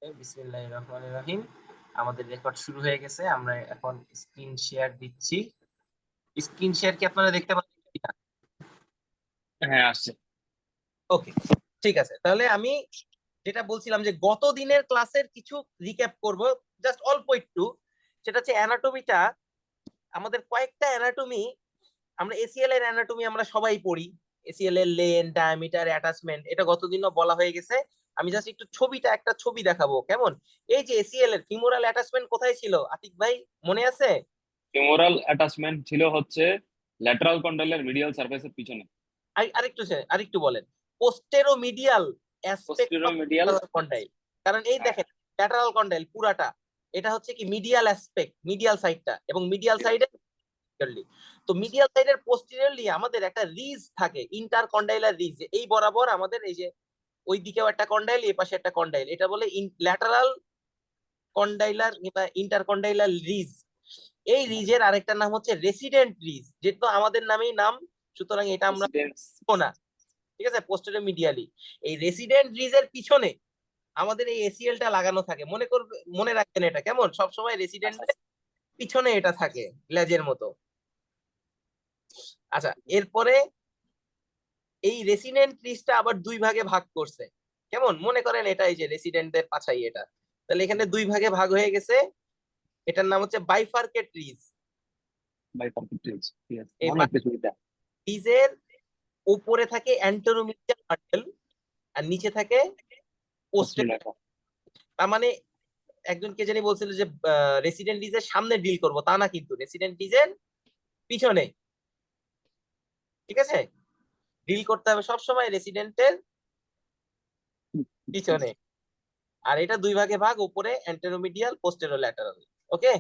বিসমিল্লাহির রহমানির রহিম। আমাদের রেকর্ড শুরু হয়ে গেছে। আমরা এখন স্ক্রিন শেয়ার দিচ্ছি। স্ক্রিন শেয়ার কি আপনারা দেখতে পাচ্ছেন কিনা? হ্যাঁ, আসছে। ওকে, ঠিক আছে। তাহলে আমি যেটা বলছিলাম যে গত দিনের ক্লাসের কিছু রিক্যাপ করব, জাস্ট অল্প একটু। সেটা হচ্ছে অ্যানাটমিটা। আমাদের কয়েকটা অ্যানাটমি, আমরা এসিএল এর অ্যানাটমি আমরা সবাই পড়ি। এসিএল এর লেন, ডায়ামিটার, অ্যাটাচমেন্ট, এটা গতদিনও বলা হয়ে গেছে। আমি জাস্ট একটু একটা ছবি দেখাবো কেমন। এই যে এসিএল এর ফিমোরাল অ্যাটাচমেন্ট কোথায় ছিল আতিক ভাই, মনে আছে? ফিমোরাল অ্যাটাচমেন্ট ছিল হচ্ছে ল্যাটারাল কন্ডাইলের মিডিয়াল সারফেসের পিছনে। আরেকটু বলেন। পোস্টেরোমিডিয়াল অ্যাসপেক্ট পোস্টেরো অফ মিডিয়াল। কন্ডাইল। কারণ এই হ্যাঁ, দেখেন, ল্যাটারাল কন্ডাইল পুরাটা এটা হচ্ছে কি মিডিয়াল অ্যাসপেক্ট, মিডিয়াল সাইডটা, এবং মিডিয়াল ঠিক সাইডে আছে। posteriorly। তো মিডিয়াল সাইডের পোস্টেরিয়রলি আমাদের একটা রিজ থাকে, ইন্টারকন্ডাইলার রিজ। এই বরাবর আমাদের এই যে ওই দিকেও একটা কন্ডাইল, এই পাশে একটা কন্ডাইল, এটা বলে ল্যাটারাল কন্ডাইলার বা ইন্টারকন্ডাইলার রিজ। এই রিজের আরেকটা নাম হচ্ছে রেসিডেন্ট রিজ, যেহেতু আমাদের নামেই নাম, সুতরাং এটা আমরা রেসিডেন্স। বলবো না। ঠিক আছে, পোস্টেরিয়র মিডিয়ালি। এই রেসিডেন্ট রিজের পিছনে আমাদের এই এসিএল টা লাগানো থাকে। মনে রাখবেন এটা কেমন, সবসময় রেসিডেন্ট আচ্ছা, পিছনে এটা থাকে, লেজের মতো। আচ্ছা, এরপরে এই রেসিডেন্ট রিজটা আবার দুই ভাগে ভাগ করছে। কেমন, মনে করেন এটা এই যে রেসিডেন্টদের পাছাই এটা, তাহলে এখানে দুই ভাগে ভাগ হয়ে গেছে। এটার নাম হচ্ছে বাইফার্কেট রিজ। By perfect. ঠিক আছে, এই মনে হচ্ছে সুবিধা। রিজের উপরে থাকে অ্যান্টেরোমিডিয়াল মার্টেল, আর নিচে থাকে পোস্টের। পোস্টেরো লেখা। তার মানে একজন কে জানি বলছিল যে রেসিডেন্ট ডিজের সামনে ডিল করব, তা না, কিন্তু রেসিডেন্ট ডিজের পিছনে। ঠিক আছে, ডিল করতে হবে সবসময় রেসিডেন্টের পিছনে। আর এটা দুই ভাগে ভাগ, উপরে অ্যান্টেরোমিডিয়াল, পোস্টেরোল্যাটারাল। ওকে।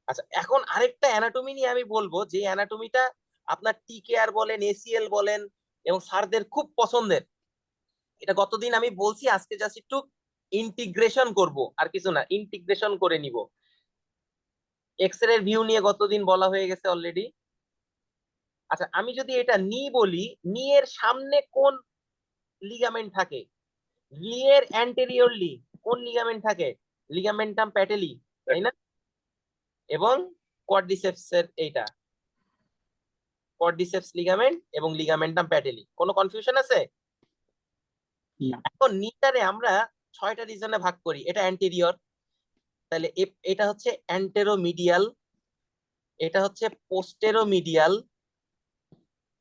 আচ্ছা, এখন আরেকটা অ্যানাটমি নিয়ে আমি বলবো, যে অ্যানাটমিটা আপনার টি কেয়ার বলেন, এসিএল বলেন, এবং স্যারদের খুব পছন্দের। এটা গতদিন আমি বলছি, আজকে জাস্ট একটু ইন্টিগ্রেশন করব, আর কিছু না, ইন্টিগ্রেশন করে নিব। এক্স রে ভিউ নিয়ে গতদিন বলা হয়ে গেছে অলরেডি। আচ্ছা, আমি যদি এটা নি বলি, নি এর সামনে কোন লিগামেন্ট থাকে? নি এর অ্যান্টেরিয়রলি কোন লিগামেন্ট থাকে? লিগামেন্টাম প্যাটেলি, তাই না? এবং কোয়াড্রিসেপস এর এইটা কোয়াড্রিসেপস লিগামেন্ট এবং লিগামেন্টাম প্যাটেলি। কোনো কনফিউশন আছে? না। এখন নিটারে আমরা ছয়টা রিজনে ভাগ করি। এটা অ্যান্টেরিয়র, তাহলে এটা হচ্ছে অ্যান্টেরোমিডিয়াল, এটা হচ্ছে পোস্টেরোমিডিয়াল,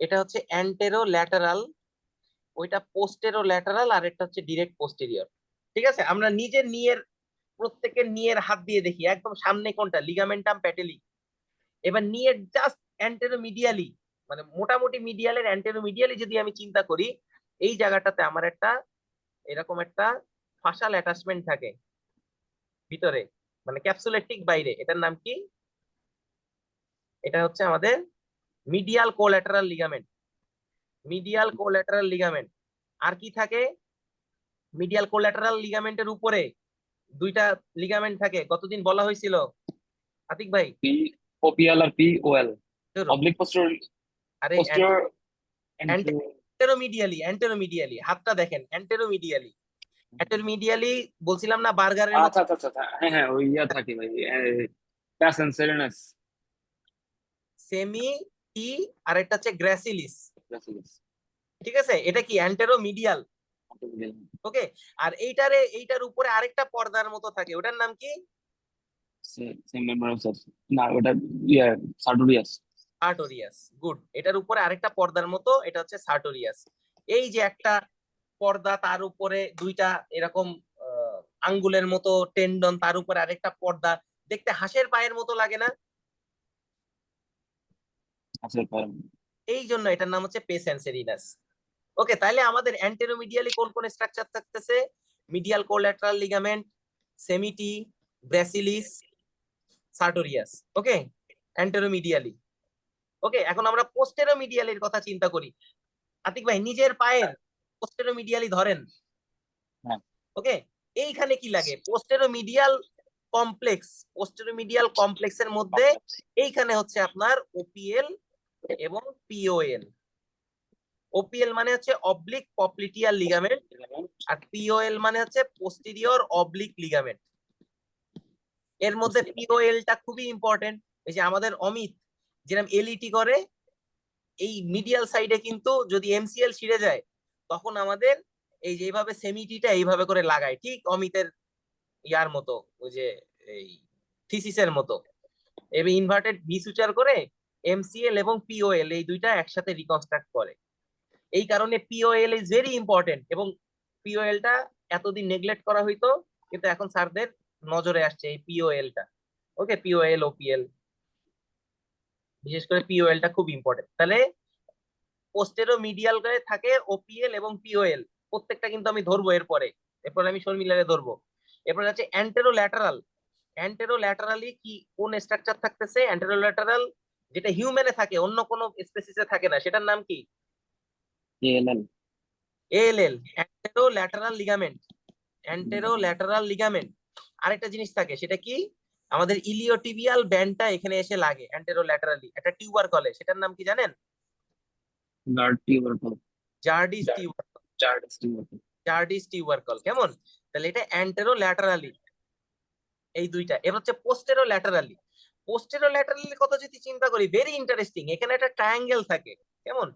এটা হচ্ছে অ্যান্টেরো ল্যাটারাল, ওইটা পোস্টেরো ল্যাটারাল, আর এটা হচ্ছে ডিরেক্ট পোস্টেরিয়র। ঠিক আছে, আমরা নিজের নিয়ের প্রত্যেকের নিয়ের হাত দিয়ে দেখি একদম সামনে কোনটা, লিগামেন্টাম প্যাটেলি। এবার নিয়ের জাস্ট অ্যান্টেরোমিডিয়ালি, মানে মোটামুটি মিডিয়ালের অ্যান্টেরোমিডিয়ালি যদি আমি চিন্তা করি, এই জায়গাটাতে আমার একটা এরকম একটা ফাসাল অ্যাটাচমেন্ট থাকে ভিতরে, মানে ক্যাপসুলের ঠিক বাইরে। এটার নাম কি? এটা হচ্ছে আমাদের medial collateral ligament. Medial collateral ligament. আর কি থাকে? মিডিয়াল কোল্যাটারাল লিগামেন্টের উপরে দুইটা লিগামেন্ট থাকে, গতদিন বলা হয়েছিল আতিক ভাই। পি ওপিএল আর পি ওএল। ধরো, অবলিক পোস্টেরো। আরে পোস্টেরো। অ্যান্টেরোমিডিয়ালি, অ্যান্টেরোমিডিয়ালি হাতটা দেখেন, অ্যান্টেরোমিডিয়ালি। অ্যান্টেরোমিডিয়ালি বলছিলাম না, বার্গারের মতো। আচ্ছা, আচ্ছা, আচ্ছা, আচ্ছা। হ্যাঁ, হ্যাঁ, ওই ইয়া থাকে ভাই। প্যাসেন সেরেনাস। সেমি টি, আর একটা হচ্ছে গ্র্যাসিলিস। গ্রাসিলিস। ঠিক আছে, এটা কি অ্যান্টেরোমিডিয়াল। ওকে। আর এইটার উপরে আরেকটা পর্দার মতো থাকে, ওটার নাম কি? সেম মেম্বার না, ওটা ইয়া সার্টোরিয়াস। সার্টোরিয়াস। গুড, এটার উপরে আরেকটা পর্দার মতো, এটা হচ্ছে সার্টোরিয়াস। এই যে একটা পর্দা, তার উপরে দুইটা এরকম আহ, আঙ্গুলের মতো টেন্ডন, তার উপরে আরেকটা পর্দা, দেখতে হাঁসের পায়ের মতো লাগে না? আচ্ছা, এই জন্য এটার নাম হচ্ছে পেসেন্সেরিনাস। ওকে, তাহলে আমাদের অ্যান্টেরোমিডিয়ালি কোন কোন স্ট্রাকচার থাকতেছে? মিডিয়াল কোল্যাটারাল লিগামেন্ট, সেমিটি, gracilis, sartorius. Okay, anteromedially. Okay, এখন আমরা পোস্টেরোমিডিয়ালির কথা চিন্তা করি। আতিক ভাই, নিজের পায়ের পোস্টেরোমিডিয়ালি ধরেন। হ্যাঁ। ওকে, এইখানে কি লাগে? পোস্টেরোমিডিয়াল কমপ্লেক্স। পোস্টেরোমিডিয়াল কমপ্লেক্সের মধ্যে কমপ্লেক্স। এইখানে হচ্ছে আপনার ওপিএল এবং পিওএল। ওপিএল মানে হচ্ছে অবলিক পপ্লিটিয়াল লিগামেন্ট, আর পিওএল মানে হচ্ছে পোস্টেরিয়র অবলিক লিগামেন্ট। এর মধ্যে পিওএলটা খুবই ইম্পর্টেন্ট। এই যে আমাদের অমিত যেরকম এলইটি করে, এই মিডিয়াল সাইডে কিন্তু যদি এমসিএল ছিঁড়ে যায় তখন আমাদের এই যে এইভাবে সেমিটিটা এইভাবে করে লাগায়, ঠিক অমিতের ইয়ার মতো, ওই যে এই থিসিসের মতো। এবার ইনভার্টেড ভি সুচার করে এমসিএল এবং পিওএল এই দুইটা একসাথে রিকনস্ট্রাক্ট করে। এই কারণে পিওএল ইজ ভেরি ইম্পর্টেন্ট, এবং পিওএলটা এতদিন নেগলেক্ট করা হইতো, কিন্তু এখন স্যারদের নজরে আসছে এই পিওএলটা। ওকে, পিওএল ওপিএল, বিশেষ করে পিওএলটা খুব ইম্পর্টেন্ট। তাহলে পোস্টেরো মিডিয়াল করে থাকে ওপিএল এবং পিওএল, প্রত্যেকটা কিন্তু আমি ধরবো এরপরে। এরপরে আমি শর্মিলারে ধরবো। এরপরে আছে অ্যান্টেরো ল্যাটারাল। অ্যান্টেরো ল্যাটারালি কি কোন স্ট্রাকচার থাকতেছে? অ্যান্টেরো ল্যাটারাল যেটা হিউম্যানে থাকে, অন্য কোনো স্পেসিসে থাকে না, সেটার নাম কি? ALL। ALL, anterolateral ligament. Anterolateral ligament. আরেকটা জিনিস থাকে, সেটা কি? আমাদের ইলিওটিবিয়াল ব্যান্ডটা এখানে এসে লাগে অ্যান্টেরো ল্যাটারালি, একটা টিউবার কলে, সেটার নাম কি জানেন? Gerdy's tubercle. Gerdy's tuber. Gerdy's tubercle. Gerdy's tubercle. কেমন? তাহলে এটা অ্যান্টেরো ল্যাটারালি, এই দুইটা। এবার হচ্ছে পোস্টেরো ল্যাটারালি। পোস্টেরো ল্যাটারালি কথা যদি চিন্তা করি, ভেরি ইন্টারেস্টিং। এখানে একটা ট্রায়াঙ্গেল থাকে। কেমন?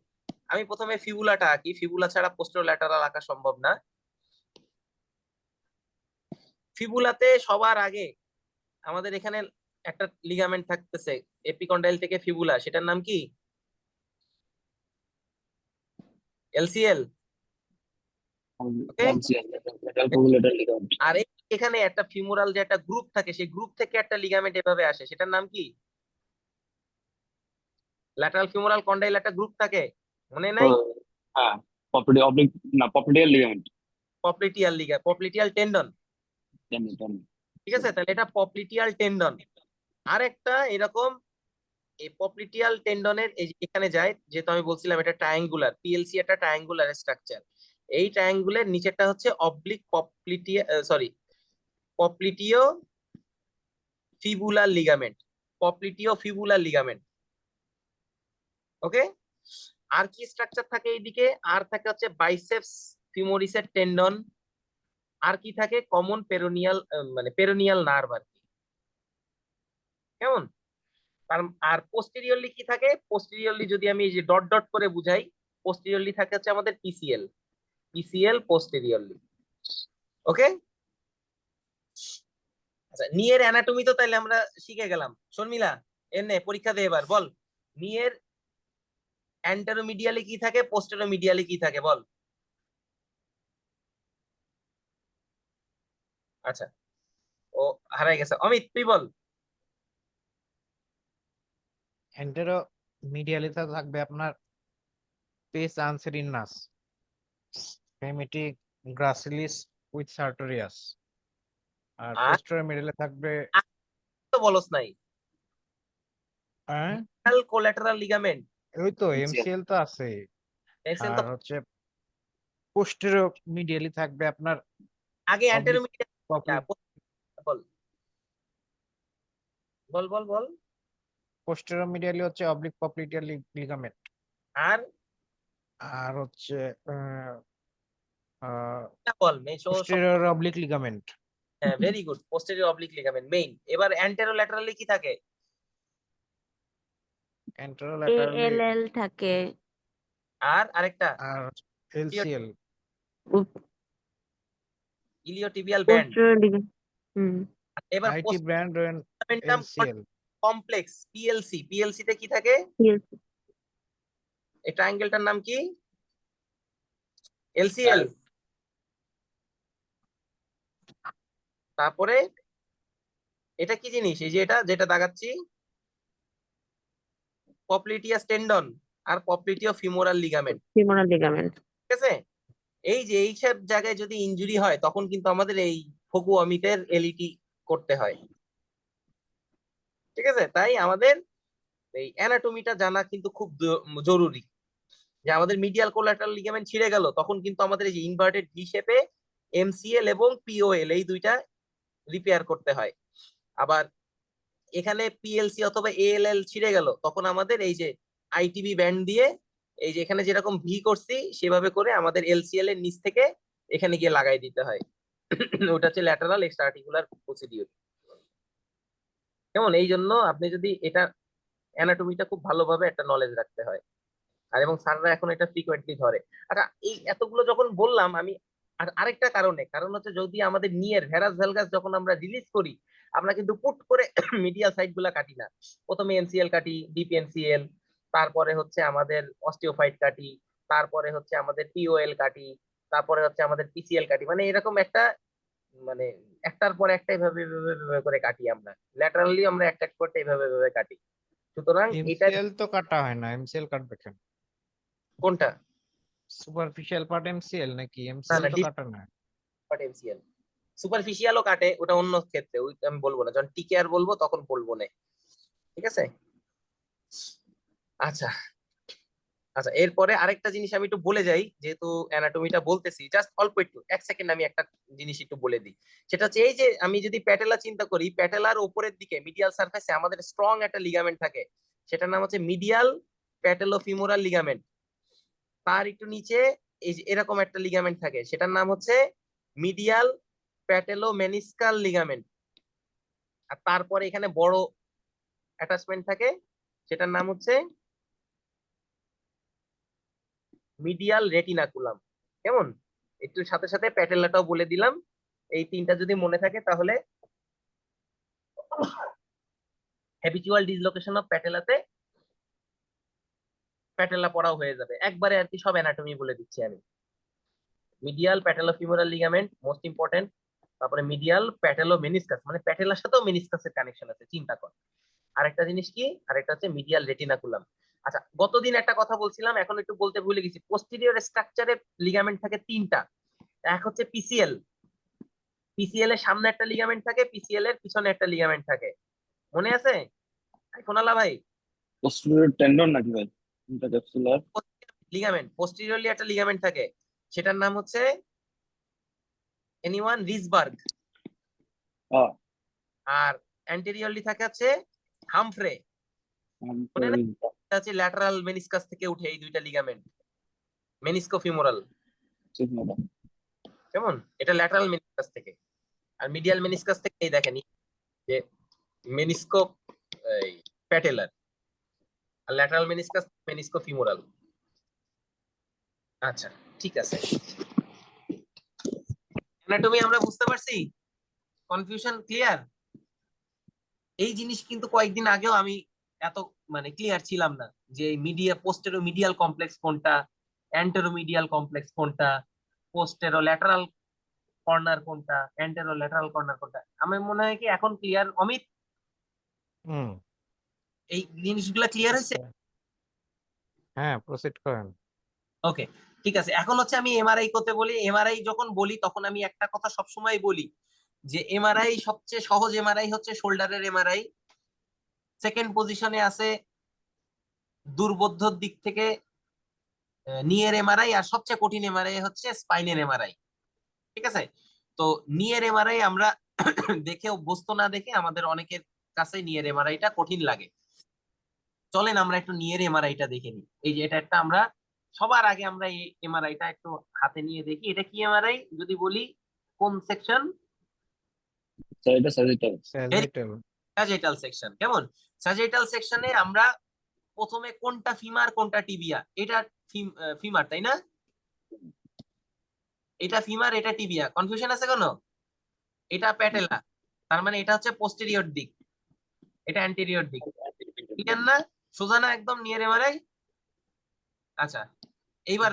আমি প্রথমে ফিবুলাটা আঁকি, ফিবুলা ছাড়া পোস্টেরো ল্যাটারাল আঁকা সম্ভব না। ফিবুলাতে সবার আগে আমাদের এখানে একটা লিগামেন্ট থাকতেছে এপিকন্ডাইল থেকে ফিবুলা, সেটার নাম কি? এলসিএল। ওকে। LCL, lateral cingulated ligament। আর এখানে একটা ফিমোরাল যে একটা গ্রুপ থাকে, সেই গ্রুপ থেকে একটা লিগামেন্ট এভাবে আসে, সেটার নাম কি? ল্যাটারাল ফিমোরাল কন্ডাইল একটা গ্রুপ থাকে, মনে নাই? হ্যাঁ, পপলিটিয়াল লিগামেন্ট। Popliteal tendon. ঠিক আছে, তাহলে এটা পপলিটিয়াল টেন্ডন। আর একটা এরকম এই পপলিটিয়াল টেন্ডনের এখানে যায়, যেহেতু আমি বলছিলাম এটা ট্রায়াঙ্গুলার, পিএলসি একটা ট্রায়াঙ্গুলার স্ট্রাকচার। এই ট্রায়াঙ্গুলের নিচেরটা হচ্ছে oblique popliteofibular ligament. Popliteofibular ligament. Okay. আর কি স্ট্রাকচার থাকে এইদিকে? আর থাকে হচ্ছে বাইসেপস ফিমোরিসের টেন্ডন। আর কি থাকে? কমন পেরোনিয়াল, মানে পেরোনিয়াল নার্ভ আর কি। কেমন? আর পোস্টেরিয়রলি কি থাকে? পোস্টেরিয়রলি যদি আমি এই যে ডট ডট করে বুঝাই, পোস্টেরিয়রলি থাকে হচ্ছে আমাদের পিসিএল। PCL posteriorly. ওকে। আচ্ছা, নিয়ের অ্যানাটমি তো তাইলে আমরা শিখে গেলাম। শর্মিলা, এনে পরীক্ষা দে এবার, বল নিয়ের অ্যান্টেরোমিডিয়ালি কি থাকে, পোস্টেরোমিডিয়ালি কি থাকে, বল। আচ্ছা, ও হারাই গেছে। অমিত, তুই বল। এন্টেরো মিডিয়ালিতে থাকবে আপনার পেস আনসেরিনাস, হেমিটিক গ্রাসিলিস উইথ সার্টোরিয়াস। আর আর পোস্টেরো মিডিয়ালে থাকবে তো বলস নাই, হ্যাঁ কোল্যাটারাল লিগামেন্ট। ওই তো MCL। এমসিএল তো আছে। এক্সেল আর তো হচ্ছে পোস্টেরো মিডিয়ালি থাকবে আপনার আগে অবলিক অ্যান্টেরোমিডিয়াল। বল বল বল বল। পোস্টেরো মিডিয়ালি হচ্ছে অবলিক পপলিটিয়াল লিগামেন্ট। আর আর হচ্ছে বল পোস্টেরিয়র অবলিক লিগামেন্ট। হ্যাঁ, very good, posterior oblique ligament main. এবার অ্যান্টেরোল্যাটারালি কি থাকে? অ্যান্টেরোল্যাটারালি এএলএল থাকে। আর আরেকটা আর এলসিএল। Iliotibial band. হুম। এবার আইটি ব্র্যান্ড এন্ড পোস্টমেন্টাম এলসিএল। Complex, PLC. পিএলসি তে কি থাকে? এই ট্রায়াঙ্গেলটার নাম কি? এলসিএল। তারপরে এটা কি জিনিস? এই যে এটা যেটা দাগাচ্ছি, পপলিটিয়াস টেন্ডন আর পপলিটিও ফিমোরাল লিগামেন্ট। Femoral ligament. ঠিক আছে। এই যে এইসব জায়গায় যদি ইনজুরি হয় তখন কিন্তু আমাদের এই ফোকু অমিতের এলইটি করতে হয়। ঠিক আছে, তাই আমাদের এই অ্যানাটমিটা জানা কিন্তু খুব জরুরি। যে আমাদের মিডিয়াল কোলাটারাল লিগামেন্ট ছিঁড়ে গেল, তখন কিন্তু আমাদের এই যে ইনভার্টেড ভি শেপে এমসিএল এবং পিওএল এই দুইটা রিপেয়ার করতে হয়। আবার এখানে পিএলসি অথবা এএলএল ছিঁড়ে গেল, তখন আমাদের এই যে আইটিবি ব্যান্ড দিয়ে এই যে এখানে যেরকম ভি করছি সেভাবে করে আমাদের এলসিএল এর নিচ থেকে এখানে গিয়ে লাগাই দিতে হয়। ওটা হচ্ছে ল্যাটারাল এক্সট্রা আর্টিকুলার প্রসিডিউর। কেমন? এই জন্য আপনি যদি এটা অ্যানাটমিটা খুব ভালোভাবে একটা নলেজ রাখতে হয়। আর এবং স্যাররা এখন এটা ফ্রিকোয়েন্টলি ধরে। আচ্ছা, এই এতগুলো যখন বললাম আমি, আর আরেকটা কারণ হচ্ছে যদি আমাদের নিয়ের ভ্যারাস ভ্যালগাস যখন আমরা রিলিজ করি, আমরা কিন্তু পুট করে মিডিয়াল সাইড গুলা কাটি না। প্রথমে এনসিএল কাটি, ডিপ এনসিএল, তারপরে হচ্ছে আমাদের অস্টিওফাইট কাটি, তারপরে হচ্ছে আমাদের পিওএল কাটি, তারপরে হচ্ছে আমাদের পিসিএল কাটি, মানে এরকম একটা, মানে একটার পর একটা এভাবে এভাবে এভাবে করে কাটি আমরা। ল্যাটারালি আমরা একটা একটা করতে এভাবে এভাবে কাটি। সুতরাং এটা এমসিএল তো কাটা হয় না, এমসিএল কাটবে কেন? কোনটা? সুপারফিশিয়াল পার্ট এমসিএল নাকি? না এমসিএল না, তো ডিপ কাটা না। এনসিএল। সুপারফিশিয়ালও কাটে, ওটা অন্য ক্ষেত্রে, ওই আমি বলবো না, যখন টিকেআর বলবো তখন বলবো না। ঠিক আছে? আচ্ছা আচ্ছা, এরপরে আরেকটা জিনিস আমি একটু বলে যাই, যেহেতু অ্যানাটমিটা বলতেছি, জাস্ট অল্প একটু 1 সেকেন্ড আমি একটা জিনিস একটু বলে দিই। সেটা হচ্ছে এই যে আমি যদি প্যাটেলা চিন্তা করি, প্যাটেলার উপরের দিকে মিডিয়াল সারফেসে আমাদের স্ট্রং একটা লিগামেন্ট থাকে, সেটার নাম হচ্ছে মিডিয়াল প্যাটেলোফিমোরাল লিগামেন্ট। তার একটু নিচে এই যে এরকম একটা লিগামেন্ট থাকে, সেটার নাম হচ্ছে মিডিয়াল প্যাটেলোমেনিসকাল লিগামেন্ট। আর তারপরে এখানে বড় অ্যাটাচমেন্ট থাকে, সেটার নাম হচ্ছে মিডিয়াল রেটিনাকুলাম। কেমন? একটু সাথে সাথে প্যাটেলাটাও বলে দিলাম। এই তিনটা যদি মনে থাকে তাহলে হ্যাবিচুয়াল ডিসলোকেশন অফ প্যাটেলাতে প্যাটেলা পড়াও হয়ে যাবে একবারে আর কি, সব অ্যানাটমি বলে দিচ্ছি আমি। মিডিয়াল প্যাটেলোফিমোরাল লিগামেন্ট মোস্ট ইম্পর্টেন্ট, তারপরে মিডিয়াল প্যাটেলো মেনিসকাস, মানে প্যাটেলার সাথেও মেনিসকাসের কানেকশন আছে, চিন্তা কর। আরেকটা জিনিস কি, আরেকটা হচ্ছে মিডিয়াল রেটিনাকুলাম। আচ্ছা, গতদিন একটা কথা বলছিলাম, এখন একটু বলতে ভুলে গেছি। পোস্টেরিয়র স্ট্রাকচারে লিগামেন্ট থাকে তিনটা। এক হচ্ছে পিসিএল, পিসিএল এর সামনে একটা লিগামেন্ট থাকে, পিসিএল এর পিছনে একটা লিগামেন্ট থাকে। মনে আছে কোনালা ভাই? পোস্টেরিয়র টেন্ডন নাকি ভাই? ইন্টারক্যাপসুলার। লিগামেন্ট পোস্টেরিয়রলি একটা লিগামেন্ট থাকে, সেটার নাম হচ্ছে এনিওয়ান রিসবার্গ। হ্যাঁ। আর অ্যান্টেরিয়রলি থাকে হচ্ছে হামফ্রে। মনে না? এটা হচ্ছে ল্যাটারাল মেনিসকাস থেকে উঠে এই দুইটা লিগামেন্ট, মেনিস্কো ফিমোরাল। ঠিক মতো। কেমন? এটা ল্যাটারাল মেনিসকাস থেকে। আর মিডিয়াল মেনিসকাস থেকে এই দেখেন, যে মেনিস্কো প্যাটেলার, আর ল্যাটারাল মেনিসকাস মেনিস্কো ফিমোরাল। আচ্ছা, ঠিক আছে। অ্যানাটমি আমরা বুঝতে পারছি, কনফিউশন ক্লিয়ার? এই জিনিস কিন্তু কয়েকদিন আগেও আমি এত মানে ক্লিয়ার ছিলাম না, যে মিডিয়া পোস্টেরো মিডিয়াল কমপ্লেক্স কোনটা, অ্যান্টেরো মিডিয়াল কমপ্লেক্স কোনটা, পোস্টেরো ল্যাটারাল কর্নার কোনটা, অ্যান্টেরো ল্যাটারাল কর্নার কোনটা। আমার মনে হয় কি এখন ক্লিয়ার অমিত? হুম। এই জিনিসগুলো ক্লিয়ার হয়েছে? হ্যাঁ, প্রসিড করেন। ওকে, ঠিক আছে। এখন হচ্ছে আমি এমআরআই করতে বলি, এমআরআই যখন বলি তখন আমি একটা কথা সবসময় বলি, যে এমআরআই সবচেয়ে সহজ এমআরআই হচ্ছে শোল্ডারের এমআরআই। সেকেন্ড পজিশনে আছে দুর্বোধ্যর দিক থেকে নিয়ের এমআরআই, আর সবচেয়ে কঠিন এমআরআই হচ্ছে স্পাইনের এমআরআই। ঠিক আছে? তো নিয়ের এমআরআই আমরা দেখে অভ্যস্ত না, দেখে আমাদের অনেকের কাছে নিয়ের এমআরআইটা কঠিন লাগে। চলেন আমরা একটু নিয়ের এমআরআইটা দেখে নিই। এই যে এটা একটা, আমরা সবার আগে আমরা এই এমআরআইটা একটু হাতে নিয়ে দেখি। এটা কি এমআরআই যদি বলি? কোন সেকশন? এটা সাজিটাল। স্যাজিটাল। Sagittal section. কেমন? স্যাজিটাল সেকশনে আমরা প্রথমে কোনটা ফিমার কোনটা টিবিয়া, এটা ফিমার তাই না? এটা ফিমার, এটা টিবিয়া, কনফিউশন আছে কোনো? এটা প্যাটেলা, তার মানে এটা হচ্ছে পোস্টেরিয়র দিক, এটা অ্যান্টেরিয়র দিক। ক্লিয়ার না? সোজা না একদম নিয়ে এমআরআই? আচ্ছা, এইবার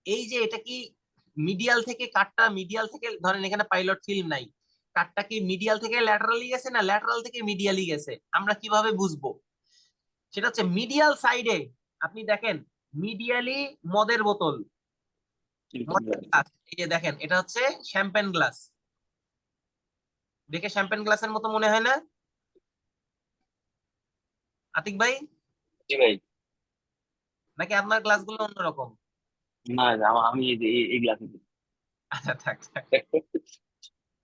এই যে এটা কি মিডিয়াল থেকে কাটটা, মিডিয়াল থেকে ধরেন এখানে পাইলট ফিল্ম নাই, কাটটা কি মিডিয়াল থেকে ল্যাটারালি গেছে না ল্যাটারাল থেকে মিডিয়ালি গেছে, আমরা কিভাবে বুঝবো? সেটা হচ্ছে মিডিয়াল সাইডে আপনি দেখেন মিডিয়ালি মদের বোতল, মদের গ্লাস, এই যে দেখেন এটা হচ্ছে শ্যাম্পেন গ্লাস। দেখে শ্যাম্পেন গ্লাসের মতো মনে হয় না আতিক ভাই? জি ভাই। নাকি আপনার গ্লাসগুলো অন্যরকম? না, আমি এই গ্লাসে। আচ্ছা, থাক থাক।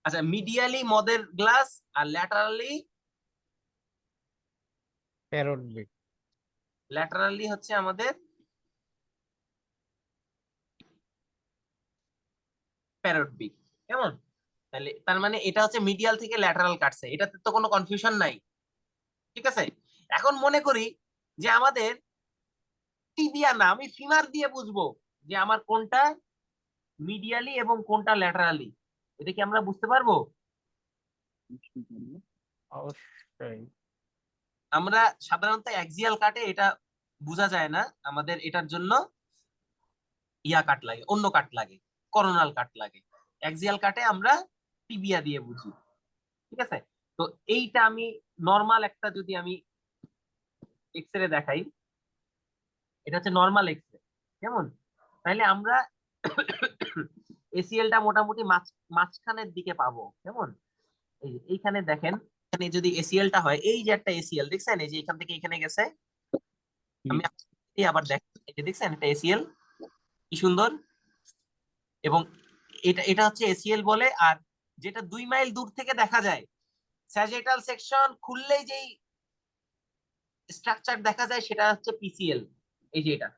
আচ্ছা, মিডিয়ালি মদের গ্লাস আর ল্যাটারালি, প্যারোট বিট। ল্যাটারালি হচ্ছে আমাদের প্যারট বিক। কেমন? তাহলে তার মানে এটা হচ্ছে মিডিয়াল থেকে ল্যাটারাল কাটছে, এটাতে তো কোনো কনফিউশন নাই। ঠিক আছে, এখন মনে করি যে আমাদের টিবিয়া না, আমি ফিমার দিয়ে বুঝবো যে আমার কোনটা মিডিয়ালি এবং কোনটা ল্যাটারালি। এটা কি আমরা বুঝতে পারবো? অবশ্যই। আমরা সাধারণত অ্যাক্সিয়াল কাটে এটা বোঝা যায় না, আমাদের এটার জন্য ইয়া কাট লাগে, অন্য কাট লাগে, করোনাল কাট লাগে। অ্যাক্সিয়াল কাটে আমরা টিবিয়া দিয়ে বুঝি। ঠিক আছে, তো এইটা আমি নর্মাল একটা যদি আমি এক্সরে দেখাই, এটা হচ্ছে নর্মাল এক্সরে। কেমন? তাহলে আমরা এসিএলটা মোটামুটি মাঝখানের দিকে পাবো। কেমন? এই যে এইখানে দেখেন, এখানে যদি এসিএলটা হয়, এই যে একটা এসিএল দেখছেন, এই যে এখান থেকে এখানে গেছে, আমি আবার দেখেন, এই যে দেখছেন এটা এসিএল, কি সুন্দর। এবং এটা এটা হচ্ছে এসিএল বলে। আর যেটা 2 মাইল দূর থেকে দেখা যায়, স্যাজিটাল সেকশন খুললেই যেই স্ট্রাকচার দেখা যায় সেটা হচ্ছে পিসিএল। এই যে এটা,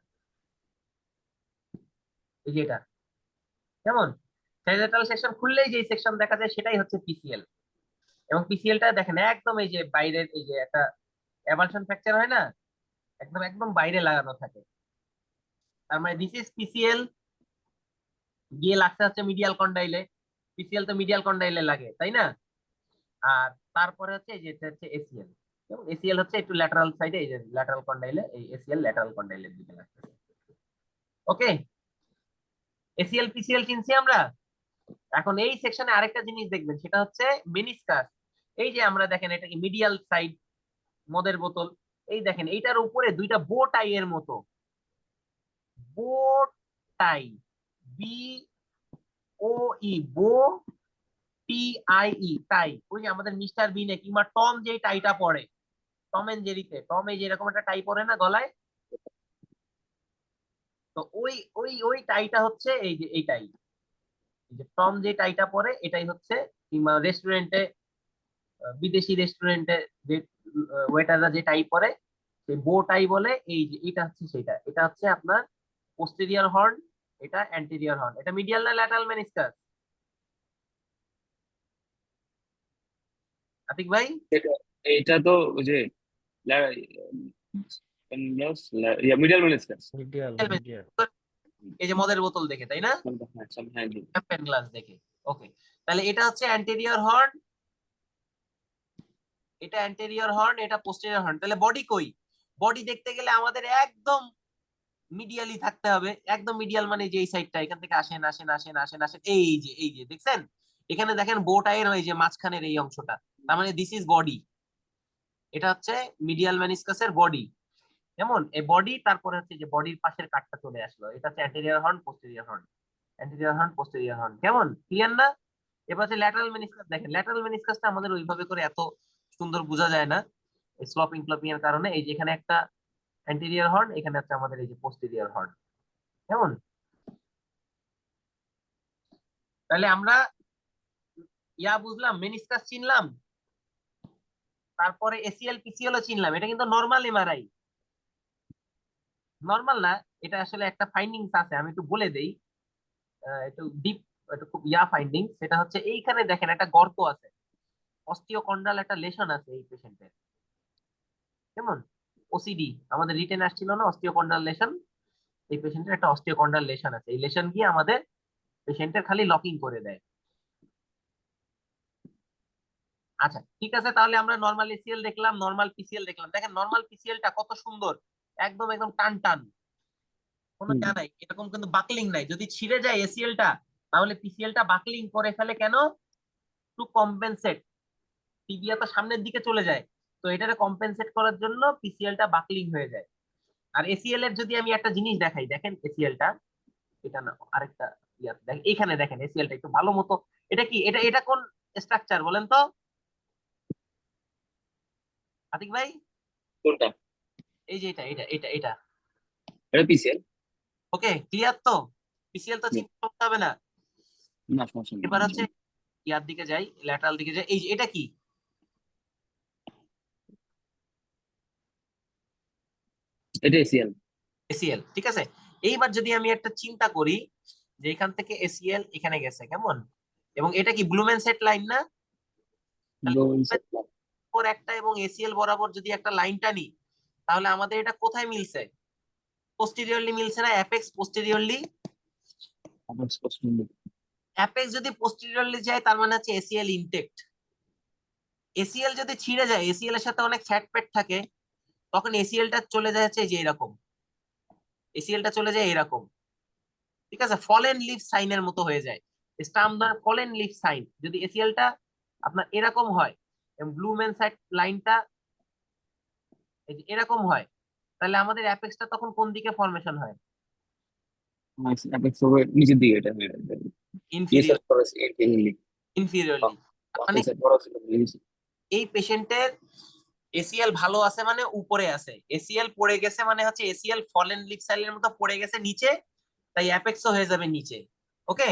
এই যে এটা, কেমন? স্যাজিটাল সেকশন খুললেই যেই সেকশন দেখা যায় সেটাই হচ্ছে পিসিএল। এবং পিসিএলটা দেখেন একদম এই যে বাইরের, এই যে একটা এভালশন ফ্র্যাকচার হয় না, একদম একদম বাইরে লাগানো থাকে। তার মানে দিস ইজ পিসিএল, গিয়ে লাগছে হচ্ছে মিডিয়াল কন্ডাইলে। পিসিএল তো মিডিয়াল কন্ডাইলে লাগে, তাই না? আর তারপরে হচ্ছে এই যে এটা হচ্ছে এসিএল, এবং এসিএল হচ্ছে একটু ল্যাটারাল সাইডে, এই যে ল্যাটারাল কন্ডাইলে, এই এসিএল ল্যাটারাল কন্ডাইলের দিকে লাগতেছে। ওকে, এসিএল পিসিএল চিনছি আমরা। এখন এই সেকশনে আরেকটা জিনিস দেখবেন, সেটা হচ্ছে মেনিসকাস। এই যে আমরা দেখেন এটা কি মিডিয়াল সাইড, মদের বোতল। এই দেখেন এইটার উপরে দুইটা বো টাই এর মতো, বো টাই, বি ও ই, বো টি আই ই, টাই। ওই যে আমাদের মিস্টার বিনে কিংবা টম যে টাইটা পরে, টম এন্ড জেরিতে টম এই যে এরকম একটা টাই পরে না গলায়, তো ওই ওই ওই টাইটা হচ্ছে এই যে এই টাই। এই যে টম যে টাইটা পরে এটাই হচ্ছে, কিংবা রেস্টুরেন্টে, বিদেশি রেস্টুরেন্টে যে ওয়েটাররা যে টাই পরে, সেই বো টাই বলে। এই যে এটা হচ্ছে সেটা, এটা হচ্ছে আপনার পোস্টেরিয়র হর্ন, এটা অ্যান্টেরিয়র হর্ন। এটা মিডিয়াল না ল্যাটারাল মেনিসকাস, আতিক ভাই? এটা এটা তো ওই যে মিডিয়াল মেনিসকাস। Medial medial. এই যে মদের বোতল দেখে, তাই না? হ্যাঁ জি। চ্যাম্পেন গ্লাস দেখে। ওকে, তাহলে এটা হচ্ছে অ্যান্টেরিয়র হর্ন, এটা অ্যান্টেরিয়র হর্ন, এটা পোস্টেরিয়র হর্ন। তাহলে বডি কই? বডি দেখতে গেলে আমাদের একদম মিডিয়ালি থাকতে হবে। একদম মিডিয়াল মানে যে এই সাইডটা, এখান থেকে আসেন আসেন আসেন আসেন আসেন, এই যে দেখছেন এখানে দেখেন বো টাইয়ের ওই যে মাঝখানের এই অংশটা, তার মানে দিস ইজ বডি। এটা হচ্ছে মিডিয়াল মেনিসকাসের বডি। যেমন এই বডি, তারপরে হচ্ছে যে বডির পাশের কাটটা চলে আসলো, এটা হচ্ছে anterior horn posterior horn, anterior horn posterior horn. কেমন? ক্লিয়ার না? এবার হচ্ছে ল্যাটারাল মেনিসকাস দেখেন। ল্যাটারাল মেনিসকাসটা আমাদের ওইভাবে করে এত সুন্দর বোঝা যায় না স্লপিং ক্লপিং এর কারণে। এই যে এখানে একটা অ্যান্টেরিয়র হর্ন, এখানে হচ্ছে আমাদের এই যে পোস্টেরিয়র হর্ন। কেমন? তাহলে আমরা ইয়া বুঝলাম, মেনিসকাস চিনলাম, তারপরে এসিএল পিসিএল ও চিনলাম। এটা কিন্তু নর্মাল এমআরআই, নর্মাল না। এটা আসলে একটা ফাইন্ডিংস আছে, আমি একটু বলে দেই, একটু ডিপ, একটু খুব ইয়া ফাইন্ডিং। সেটা হচ্ছে এইখানে দেখেন একটা গর্ত আছে, অস্টিওকন্ড্রাল একটা লেশন আছে এই পেশেন্টের। কেমন? ওসিডি আমাদের রিটেন আসছিল না, অস্টিওকন্ড্রাল লেশন। এই পেশেন্টের একটা অস্টিওকন্ড্রাল লেশন আছে, এই লেশন গিয়ে আমাদের পেশেন্টের খালি লকিং করে দেয়। আচ্ছা ঠিক আছে, তাহলে আমরা নর্মাল এসিএল দেখলাম, নর্মাল পিসিএল দেখলাম। দেখেন নর্মাল পিসিএলটা কত সুন্দর, একদম একদম টান টান, কোনো হুম। যা নাই, এরকম কিন্তু বাকলিং নাই। যদি ছিঁড়ে যায় এসিএলটা, তাহলে পিসিএলটা বাকলিং করে ফেলে কেন? টু কম্পেনসেট, টিবিয়া তো সামনের দিকে চলে যায়, তো এটাকে কম্পেনসেট করার জন্য পিসিএলটা বাকলিং হয়ে যায়। আর এসিএল এর যদি আমি একটা জিনিস দেখাই, দেখেন এসিএলটা, এটা না আরেকটা ইয়া দেখেন, এখানে দেখেন এসিএলটা একটু ভালো মতো। এটা কি, এটা এটা কোন স্ট্রাকচার বলেন তো আতিক ভাই? কোনটা? এই যে এটা এটা এটা এটা এটা পিসিএল। ওকে, ক্লিয়ার তো? পিসিএল তো চিন্তা করতে হবে না। না সমস্যা নেই। এবার হচ্ছে ইয়ার দিকে যাই, ল্যাটারাল দিকে যাই। এই যে এটা কি? এটা এসিএল। এসিএল, ঠিক আছে। এইবার যদি আমি একটা চিন্তা করি যে এখান থেকে এসিএল এখানে গেছে, কেমন? এবং এটা কি ব্লুমেন সেট লাইন না? পর একটা এবং এসিএল বরাবর যদি একটা লাইন টানি, তাহলে আমাদের এটা কোথায় মিলছে? পোস্টেরিয়রলি মিলছে না? Apex posteriorly. অ্যাপেক্স যদি পোস্টেরিয়রলি যায় তার মানে হচ্ছে এসিএল ইনটেক্ট। এসিএল যদি ছিঁড়ে যায়, এসিএল এর সাথে অনেক ফ্যাট প্যাট থাকে, তখন এসিএলটা চলে যায় হচ্ছে যে এরকম, এসিএলটা চলে যায় এরকম, ঠিক আছে? ফলেন লিফ সাইনের মতো হয়ে যায়, স্টামদার ফলেন লিফ সাইন। যদি এসিএলটা আপনার এরকম হয় এবং ব্লুমেন সাইড লাইনটা এরকম হয়, তাহলে আমাদের অ্যাপেক্সটা তখন কোন দিকে ফর্মেশন হয়? নিচের দিকে এটা ইনফিরিয়র, ইনফিরিয়রলি। মানে এই পেশেন্টের এসিএল ভালো আছে মানে উপরে আছে, এসিএল পড়ে গেছে মানে হচ্ছে এসিএল ফলেন লিফ সাইনের মতো পড়ে গেছে নিচে, তাই অ্যাপেক্সও হয়ে যাবে নিচে। ওকে,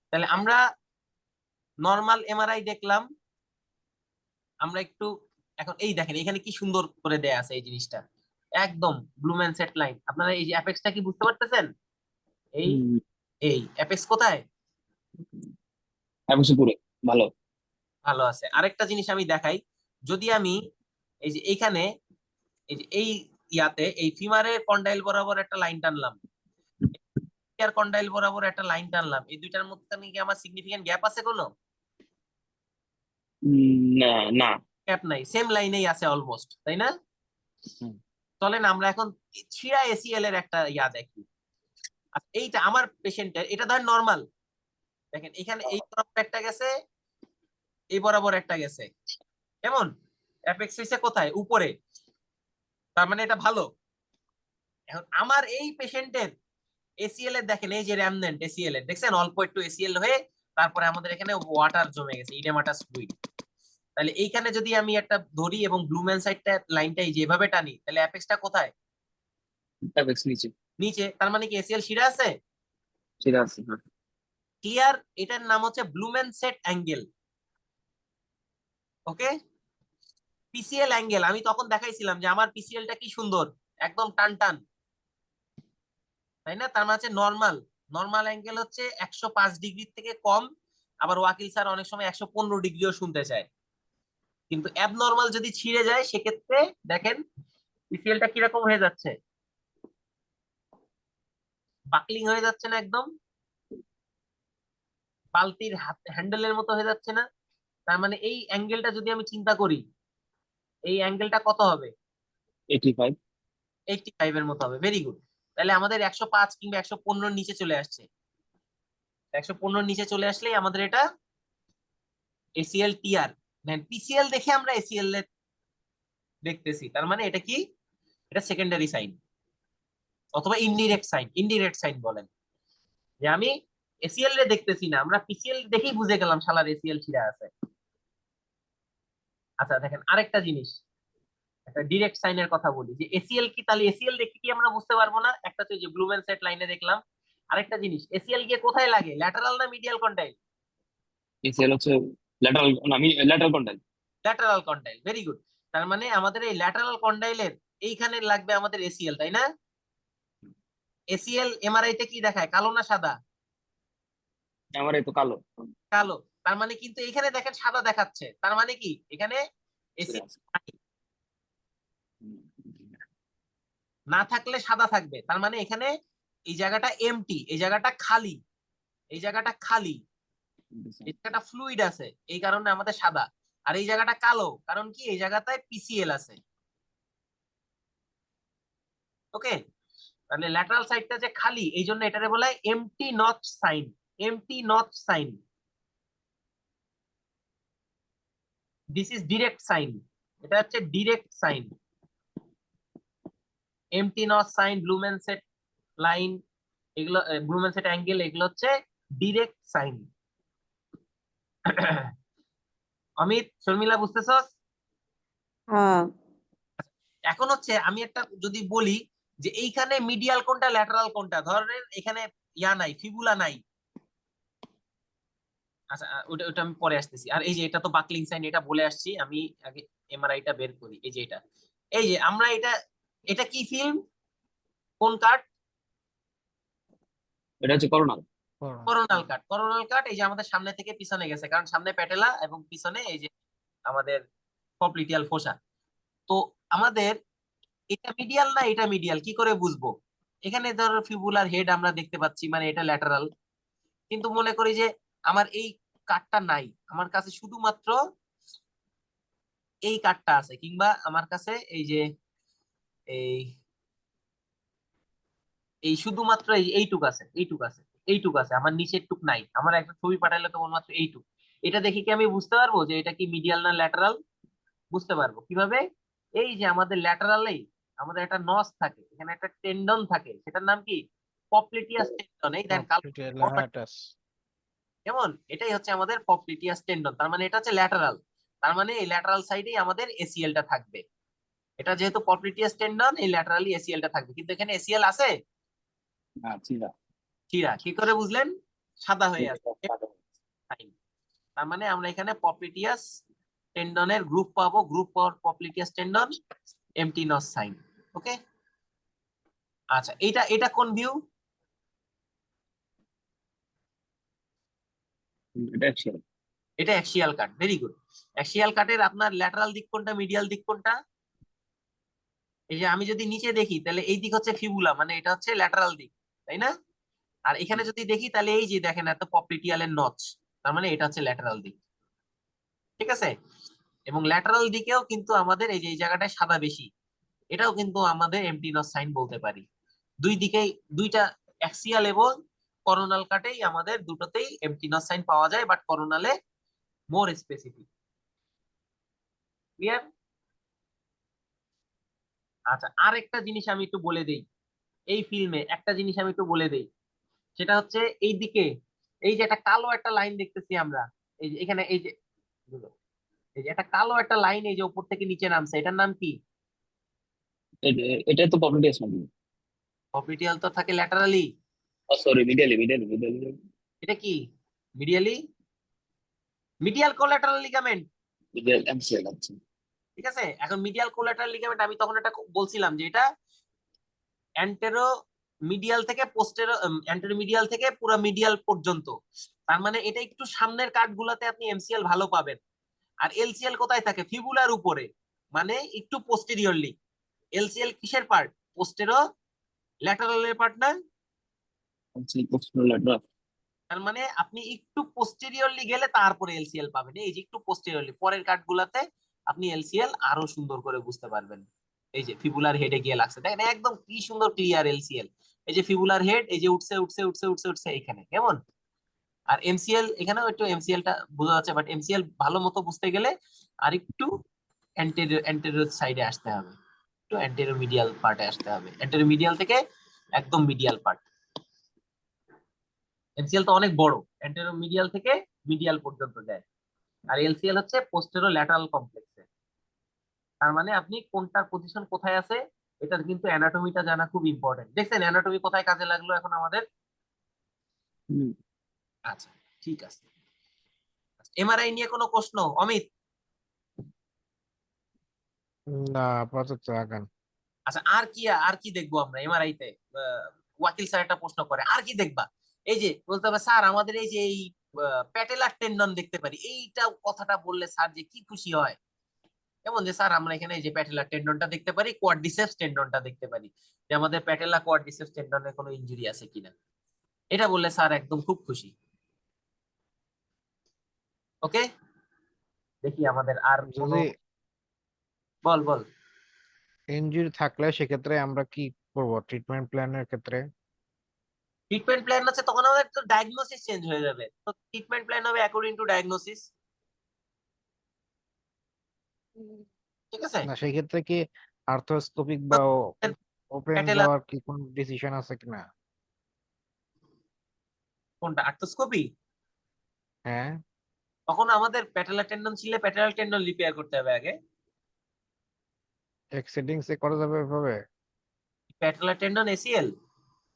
তাহলে আমরা নরমাল এমআরআই দেখলাম। আমরা একটু এখন এই দেখেন এখানে কি সুন্দর করে দেয়া আছে এই জিনিসটা, একদম ব্লুমেন সেট লাইন। আপনারা এই যে অ্যাপেক্সটা কি বুঝতে পারতেছেন? এই এই অ্যাপেক্স কোথায়? পুরো ভালো। ভালো আছে। আরেকটা জিনিস আমি দেখাই, যদি আমি এই যে এইখানে এই যে এই ইয়াতে এই ফিমারের কন্ডাইল বরাবর একটা লাইন টানলাম, আর কন্ডাইল বরাবর একটা লাইন টানলাম, এই দুইটার মধ্যে কি আমার সিগনিফিকেন্ট গ্যাপ আছে কোনো? না না। গ্যাপ নাই, সেম লাইনেই আছে অলমোস্ট, তাই না? হুম। চলেন আমরা এখন ছিয়া এসিএল এর একটা ইয়া দেখি। আচ্ছা, এইটা আমার পেশেন্টের, এটা ধরেন নরমাল। দেখেন এখানে এই বরাবর একটা গেছে, এই বরাবর একটা গেছে, কেমন? অ্যাপেক্স হইছে কোথায়? উপরে, তার মানে এটা ভালো। এখন আমার এই পেশেন্টের এসিএল এর দেখেন এই যে র্যামনেন্ট এসিএল এর দেখছেন, অল্প একটু এসিএল হয়ে তারপরে আমাদের এখানে ওয়াটার জমে গেছে, ইডেমাটাস ফ্লুইড। তাহলে এইখানে যদি আমি একটা ধরি এবং ব্লুমেন সাইডটা লাইনটা এই যেভাবে টানি, তাহলে অ্যাপেক্সটা কোথায়? নিচে। নিচে, তার মানে কি এসিএল শিরা আছে? সেটা আছে, হ্যাঁ। ক্লিয়ার? এটার নাম হচ্ছে ব্লুমেন সেট অ্যাঙ্গেল। ওকে, পিসিএল অ্যাঙ্গেল আমি তখন দেখাইছিলাম যে আমার পিসিএলটা কি সুন্দর, একদম টান টান, তাই না? তার মানে হচ্ছে নর্মাল, নর্মাল অ্যাঙ্গেল হচ্ছে 105 ডিগ্রি থেকে কম। আবার ওয়াকিল স্যার অনেক সময় 115 ডিগ্রিও শুনতে চায়। কিন্তু অ্যাবনর্মাল যদি ছিঁড়ে যায় সেক্ষেত্রে দেখেন পিসিএলটা কিরকম হয়ে যাচ্ছে, বাকলিং হয়ে যাচ্ছে না, একদম বালতির হ্যান্ডেলের মতো হয়ে যাচ্ছে না? তার মানে এই অ্যাঙ্গেলটা যদি আমি চিন্তা করি, এই অ্যাঙ্গেলটা কত হবে? 85। 85 এর মতো হবে। Very good. তাহলে আমাদের 105 কিংবা 115 নিচে চলে আসছে। 115 নিচে চলে আসলেই আমাদের এটা এসিএল টিআর। পিসিএল দেখে আমরা এসিএল এর দেখতেছি, তার মানে এটা কি? এটা সেকেন্ডারি সাইন অথবা ইনডিরেক্ট সাইন। ইনডিরেক্ট সাইন বলেন যে আমি এসিএল এ দেখতেছি না, আমরা পিসিএল দেখেই বুঝে গেলাম শালার এসিএল ছিঁড়া আছে। আচ্ছা দেখেন আরেকটা জিনিস, একটা ডিরেক্ট সাইনের কথা বলি যে এসিএল কি, তাহলে এসিএল দেখে কি আমরা বুঝতে পারবো না? একটা তো যে ব্লুমেন সেট লাইনে দেখলাম। আরেকটা জিনিস, এসিএল গিয়ে কোথায় লাগে? ল্যাটারাল না মিডিয়াল কন্ডাইল? এসিএল হচ্ছে ল্যাটারাল, আমি lateral condyle. Lateral condyle. Very good. তার মানে আমাদের এই ল্যাটারাল কন্ডাইলের এইখানে লাগবে আমাদের এসিএল, তাই না? এসিএল এমআরআই তে কি দেখায়, কালো না সাদা? আমার এই তো কালো। কালো। তার মানে কিন্তু এখানে দেখেন সাদা দেখাচ্ছে, তার মানে কি এখানে এসিএল না থাকলে সাদা থাকবে, তার মানে এখানে এই জায়গাটা এমটি, এই জায়গাটা খালি, এই জায়গাটা খালি, এই জায়গাটা ফ্লুইড আছে, এই কারণে আমাদের সাদা। আর এই জায়গাটা কালো, কারণ কি এই জায়গাটায় পিসিএল আছে। ওকে, তাহলে ল্যাটারাল সাইডটা যে খালি, এই জন্য এটারে বলা হয় MT notch sign. MT notch sign, this is direct sign. এটা হচ্ছে direct sign. MT notch sign, Blumensaat line, এগুলো ব্লুমেন সেট অ্যাঙ্গেল, এগুলো হচ্ছে ডিরেক্ট সাইন। অমিত, শর্মিলা, বুঝতেছস? হ্যাঁ, এখন হচ্ছে আমি একটা যদি বলি যে এইখানে মিডিয়াল কোনটা ল্যাটারাল কোনটা, ধরেন এখানে ইয়া নাই, ফিবুলা নাই। আচ্ছা ওটা ওটা আমি পরে আসতেছি। আর এই যে এটা তো বাকলিং সাইন, এটা বলে আসছি আমি, আগে এমআরআইটা বের করি। এই যে এটা, এই যে আমরা এটা, এটা কি ফিল্ম, কোন কাট? এটা হচ্ছে করোনাল। করোনাল কাট এই যে আমাদের সামনে থেকে পিছনে গেছে, কারণ সামনে প্যাটেলা এবং পিছনে এই যে আমাদের পপ্লিটিয়াল ফোসা। তো আমাদের এটা মিডিয়াল না এটা মিডিয়াল কি করে বুঝবো? এখানে ধরো ফিবুলার হেড আমরা দেখতে পাচ্ছি, মানে এটা ল্যাটারাল। কিন্তু মনে করি যে আমার এই কাটটা নাই, আমার কাছে শুধুমাত্র এই কাটটা আছে, কিংবা আমার কাছে এই যে এই এই শুধুমাত্র এইটুক আছে, এইটুক আছে, আমার নিচের টুক নাই। আমার একটা ছবি পাঠাইলে কেবলমাত্র এইটুক। এটা দেখে কি আমি বুঝতে পারবো যে এটা কি মিডিয়াল না ল্যাটারাল? বুঝতে পারবো কিভাবে? এই যে আমাদের ল্যাটারালেই আমাদের একটা নস থাকে, এখানে একটা টেন্ডন থাকে, সেটার নাম কি? পপলিটিয়াস টেন্ডন। এই দেন কালো পপলিটিয়াল বড় একটা- হার্টাস। কেমন? এটাই হচ্ছে আমাদের পপলিটিয়াস টেন্ডন, তার মানে এটা হচ্ছে ল্যাটারাল। তার মানে এই ল্যাটারাল সাইডেই আমাদের এসিএল টা থাকবে। এটা যেহেতু পপলিটিয়াস টেন্ডন, এই ল্যাটারালি এসিএল টা থাকবে, কিন্তু এখানে এসিএল আছে হ্যাঁ চিরা চিরা। কি করে বুঝলেন? সাদা হয়ে আছে sign। তার মানে আমরা এখানে পপলিটিয়াস টেন্ডনের গ্রুপ পাবো, group for popliteus tendon, MT notch sign. Okay, আচ্ছা এটা এটা কোন ভিউ? এটা axial। এটা axial cut. Very good. Axial কাটের আপনার ল্যাটারাল দিক কোনটা, মিডিয়াল দিক কোনটা? এই যে আমি যদি নিচে দেখি তাহলে এই দিক হচ্ছে ফিবুলা, মানে এটা হচ্ছে ল্যাটারাল দিক, তাই না? আর এখানে যদি দেখি তাহলে এই যে দেখেন এত পপলিটিয়ালের নচ, তার মানে এটা হচ্ছে ল্যাটারাল দিক। ঠিক আছে? এবং ল্যাটারাল দিকেও কিন্তু আমাদের এই যে এই জায়গাটায় সাদা বেশি, এটাও কিন্তু আমাদের এমটি নস সাইন বলতে পারি। দুই দিকেই দুইটা অ্যাক্সিয়াল এবং করোনাল কাটেই আমাদের দুটোতেই এমটি নস সাইন পাওয়া যায়, বাট করোনালে মোর স্পেসিফিক। ক্লিয়ার? আচ্ছা আর একটা জিনিস আমি একটু বলে দেই, এই ফিল্মে একটা জিনিস আমি একটু বলে দেই, সেটা হচ্ছে এই দিকে এই যে একটা কালো একটা লাইন দেখতেছি আমরা, এই যে এখানে এই যে একটা কালো একটা লাইন এই যে উপর থেকে নিচে নামছে, এটার নাম কি? এটা তো পপলিটিয়াস নাকি? অরবিটাল তো থাকে ল্যাটারালি। ও সরি, মিডিয়ালি। এটা কি? Medially, medial collateral ligament. Medial MCL আছে। ঠিক আছে, এখন মিডিয়াল কোল্যাটারাল লিগামেন্ট আমি তখন এটা বলছিলাম যে এটা অ্যান্টেরো মিডিয়াল থেকে পোস্টেরো, অ্যান্টেরো মিডিয়াল থেকে পুরো মিডিয়াল পর্যন্ত। তার মানে এটা একটু সামনের কাটগুলাতে আপনি এমসিএল ভালো পাবেন। আর এলসিএল কোথায় থাকে? ফিবুলার উপরে, মানে একটু পোস্টেরিয়রলি। এলসিএল কিসের পার্ট? পোস্টেরো ল্যাটারালের পার্ট না? MCL postal lateral. তার মানে আপনি একটু পোস্টেরিয়রলি গেলে তারপরে এলসিএল পাবেন। এই যে একটু পোস্টেরিয়রলি পরের কাটগুলাতে আপনি এলসিএল আরো সুন্দর করে বুঝতে পারবেন। এই যে ফিবুলার হেডে গিয়ে লাগছে, দেখেন একদম কি সুন্দর ক্লিয়ার এলসিএল। এই যে ফিবুলার হেড এই যে উঠছে উঠছে উঠছে উঠছে উঠছে এখানে, কেমন? আর এমসিএল এখানেও একটু এমসিএল টা বোঝা যাচ্ছে, বাট এমসিএল ভালো মতো বুঝতে গেলে আর একটু অ্যান্টেরিয়র সাইডে আসতে হবে, একটু অ্যান্টেরিয়র মিডিয়াল পার্টে আসতে হবে, অ্যান্টেরিয়র মিডিয়াল থেকে একদম মিডিয়াল পার্ট। এমসিএল তো অনেক বড়, অ্যান্টেরিয়র মিডিয়াল থেকে মিডিয়াল পর্যন্ত যায়। আর এলসিএল হচ্ছে পোস্টেরো ল্যাটারাল কমপ্লেক্সে। তার মানে আপনি কোনটার পজিশন কোথায় আছে এটার কিন্তু অ্যানাটমিটা জানা খুব ইম্পর্টেন্ট। দেখছেন অ্যানাটমি কোথায় কাজে লাগলো এখন আমাদের? আচ্ছা ঠিক আছে। এমআরআই নিয়ে কোনো প্রশ্ন অমিত? না আপাতত আগান। আচ্ছা আর কি দেখবো আমরা এমআরআই তে? ওয়াকিল স্যার একটা প্রশ্ন করে, আর কি দেখবা? এই যে বলতে হবে স্যার আমাদের এই যে এই প্যাটেলার টেন্ডন দেখতে পারি, এইটা কথাটা বললে স্যার যে কি খুশি হয়। যেমন যে স্যার আমরা এখানে এই যে প্যাটেলার টেন্ডনটা দেখতে পারি, কোয়াড্রিসেপস টেন্ডনটা দেখতে পারি, যে আমাদের প্যাটেলা কোয়াড্রিসেপস টেন্ডনে কোনো ইনজুরি আছে কিনা, এটা বললে স্যার একদম খুব খুশি। ওকে, দেখি আমাদের আর কোনো। যদি বল বল। ইনজুরি থাকলে সেক্ষেত্রে আমরা কি করব ট্রিটমেন্ট প্ল্যানের ক্ষেত্রে? ট্রিটমেন্ট প্ল্যান হচ্ছে তখন আমাদের তো ডায়াগনোসিস চেঞ্জ হয়ে যাবে, তো ট্রিটমেন্ট প্ল্যান হবে অ্যাকর্ডিং টু ডায়াগনোসিস। ঠিক আছে? না সেই ক্ষেত্রে কি আর্থ্রোস্কোপিক বা ওপেন প্যাটেলা যাওয়ার কি কোন ডিসিশন আছে কিনা? কোনটা আর্থ্রোস্কোপি? হ্যাঁ, তখন আমাদের প্যাটেলা টেন্ডন ছিল, প্যাটেলার টেন্ডন রিপেয়ার করতে হবে আগে। এক্সিডিংস এ করা যাবে এভাবে? প্যাটেলা টেন্ডন এসিএল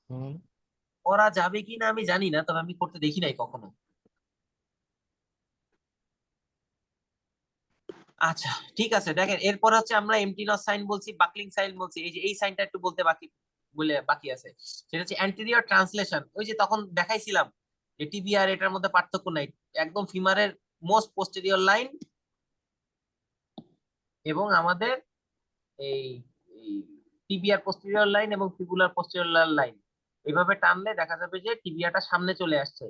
হুম। করা যাবে কিনা আমি জানি না, তবে আমি করতে দেখি নাই কখনো। আচ্ছা ঠিক আছে, দেখেন এরপর হচ্ছে আমরা এমটিনস সাইন বলছি, বাকলিং সাইন বলছি। এই যে এই সাইনটা একটু বলতে বাকি আছে, সেটা হচ্ছে অ্যান্টেরিয়র ট্রান্সলেশন। ওই যে তখন দেখাইছিলাম যে টিবিআর এটার মধ্যে পার্থক্য নাই, একদম ফিমারের মোস্ট পোস্টেরিয়র লাইন এবং আমাদের এই টিবিআর পোস্টেরিয়র লাইন এবং ফিবুলার পোস্টেরিয়র লাইন এইভাবে টানলে দেখা যাবে যে টিবিআটা সামনে চলে আসছে।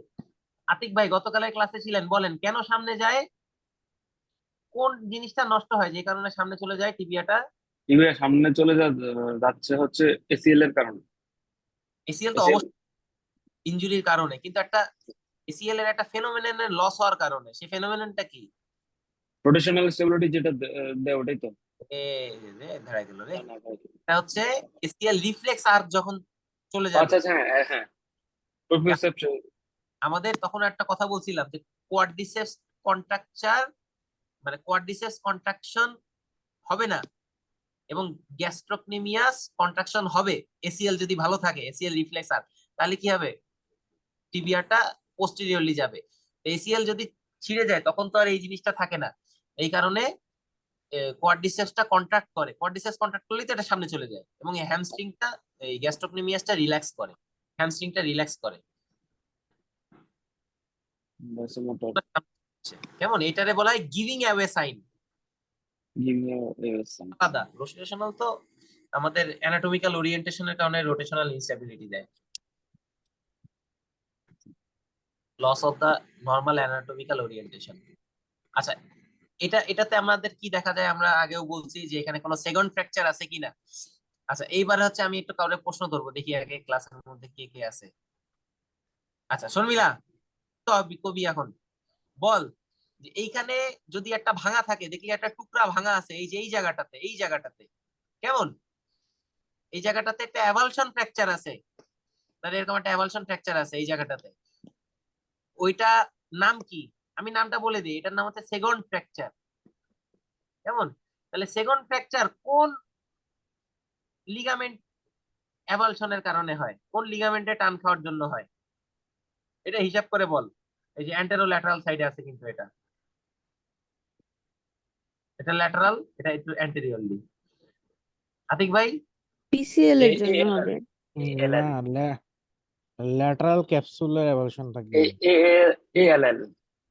আতিক ভাই গতকালের ক্লাসে ছিলেন, বলেন কেন সামনে যায়, কোন জিনিসটা নষ্ট হয় যে কারণে সামনে চলে যায় টিবিআটা? টিবিআর সামনে চলে যাচ্ছে হচ্ছে এসিএল এর কারণে। এসিএল তো ACL অবশ্যই ইনজুরির কারণে, কিন্তু একটা এসিএল এর একটা ফেনোমেননের লস হওয়ার কারণে, সেই ফেনোমেননটা কি? রোটেশনাল স্টেবিলিটি যেটা দেয় ওটাই তো। এ রে ধরা গেল রে, না, না, ভাই। এটা হচ্ছে এসিএল রিফ্লেক্স আর্ক যখন চলে যাবে। আচ্ছা, আচ্ছা, হ্যাঁ, হ্যাঁ। প্রপ্রিওসেপশন। আমাদের তখন একটা কথা বলছিলাম যে কোয়াড্রিসেপস কন্ট্রাকচার মানে কোয়াড্রিসেপস কন্ট্রাকশন হবে না এবং গ্যাস্ট্রোকনেমিয়াস কন্ট্রাকশন হবে এসিএল যদি ভালো থাকে, এসিএল রিফ্লেক্স আর্ক, তাহলে কি হবে, টিবিয়াটা পোস্টেরিয়রলি যাবে। এসিএল যদি ছিঁড়ে যায় তখন তো আর এই জিনিসটা থাকে না, এই কারণে কোয়াড্রিসেপসটা কন্ট্রাক্ট করে, কোয়াড্রিসেপস কন্ট্রাক্ট করলেই তো এটা সামনে চলে যায় এবং এই হ্যামস্ট্রিংটা, এই গ্যাস্ট্রোকনেমিয়াসটা রিল্যাক্স করে, হ্যামস্ট্রিংটা রিল্যাক্স করে। কেমন, এটারে বলা হয় গিভিং অ্যাওয়ে সাইন। আলাদা রোটেশনাল তো আমাদের অ্যানাটমিক্যাল ওরিয়েন্টেশনের কারণে রোটেশনাল ইনস্টেবিলিটি দেয়, loss of the normal anatomical orientation. আচ্ছা, এটাতে আমাদের কি দেখা যায়, আমরা আগেও বলছি যে এখানে কোনো সেকেন্ড ফ্র্যাকচার আছে কিনা। আচ্ছা, এইবার হচ্ছে আমি একটু কাউরে প্রশ্ন ধরবো, দেখি আগে ক্লাসের মধ্যে কে কে আছে। আচ্ছা শর্মিলা, তো কবি এখন বল যে এইখানে যদি একটা ভাঙা থাকে, দেখলি একটা টুকরা ভাঙা আছে এই যে এই জায়গাটাতে, এই জায়গাটাতে কেমন, এই জায়গাটাতে একটা অ্যাভালশন ফ্র্যাকচার আছে, তাহলে এরকম একটা অ্যাভালশন ফ্র্যাকচার আছে এই জায়গাটাতে, ওইটা নাম কি? আমি নামটা বলে দিই, এটার নাম হচ্ছে সেকেন্ড ফ্র্যাকচার। কেমন, তাহলে সেকেন্ড ফ্র্যাকচার কোন লিগামেন্ট অ্যাভালশনের কারণে হয়, কোন লিগামেন্টে টান খাওয়ার জন্য হয়, এটা হিসাব করে বল। এই যে অ্যান্টেরো ল্যাটারাল সাইডে আছে কিন্তু এটা, এটা ল্যাটারাল, এটা একটু অ্যান্টেরিয়রলি। আতিক ভাই? পিসিএল এর জন্য হবে। না, ল্যাটারাল ক্যাপসুলার এভালশন থাকবে, এএলএল।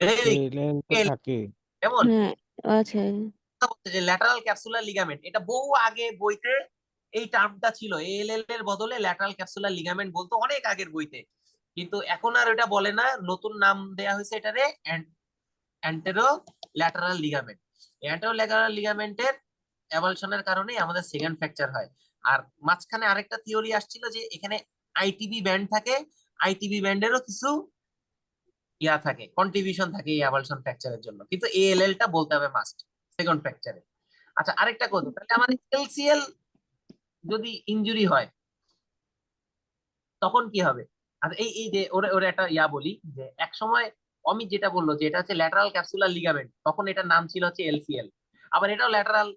এল তো থাকে। কেমন, হ্যাঁ, আচ্ছা। যে ল্যাটারাল ক্যাপসুলার লিগামেন্ট, এটা বহু আগে বইতে এই টার্মটা ছিল, এএলএল এর বদলে ল্যাটারাল ক্যাপসুলার লিগামেন্ট বলতো অনেক আগের বইতে, কিন্তু এখন আর এটা বলে না, নতুন নাম দেয়া হয়েছে এটারে anterolateral ligament. Anterolateral লিগামেন্টের অ্যাভালশনের কারণে আমাদের সেকেন্ড ফ্র্যাকচার হয়। আর মাঝখানে আরেকটা থিওরি আসছিল যে এখানে আইটিবি ব্যান্ড থাকে, আইটিবি ব্যান্ডেরও কিছু ইয়া থাকে, কন্ট্রিবিউশন থাকে এই অ্যাভালশন ফ্র্যাকচারের জন্য, কিন্তু এএলএল টা বলতে হবে মাস্ট সেকেন্ড ফ্র্যাকচারে। আচ্ছা, আরেকটা কথা, তাহলে আমাদের এলসিএল যদি ইনজুরি হয় তখন কি হবে? আচ্ছা, এই এই যে ওরে ওরে একটা ইয়া বলি, যে এক সময় অমিত যেটা বললো যে এটা হচ্ছে ল্যাটারাল ক্যাপসুলার লিগামেন্ট, তখন এটার নাম ছিল হচ্ছে এলসিএল। আবার এটাও ল্যাটারাল